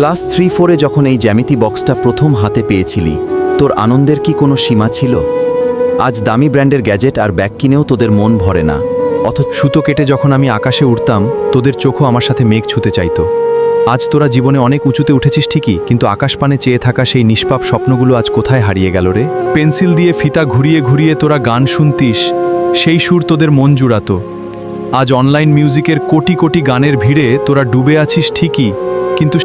Class 3-4-এ যখন এই জ্যামিতি বক্সটা প্রথম হাতে পেয়েছিলি, তোর আনন্দের কি কোনো সীমা ছিল? আজ দামি ব্র্যান্ডের গ্যাজেট আর ব্যাগ কিনেও তোদের মন ভরে না। সুতো কেটে যখন আমি আকাশে উড়তাম, তোদের চোখও আমার সাথে মেঘ ছুতে চাইতো। আজ তোরা জীবনে অনেক উঁচুতে উঠেছিস ঠিকই, কিন্তু আকাশপানে চেয়ে থাকা সেই নিষ্পাপ স্বপ্নগুলো আজ কোথায় হারিয়ে গেল রে? পেন্সিল দিয়ে ফিতা ঘুরিয়ে ঘুরিয়ে তোরা গান শুনতিস, সেই সুর তোদের মন জুড়াতো। আজ অনলাইন মিউজিকের কোটি কোটি গানের ভিড়ে তোরা ডুবে আছিস ঠিকই, কিন্তু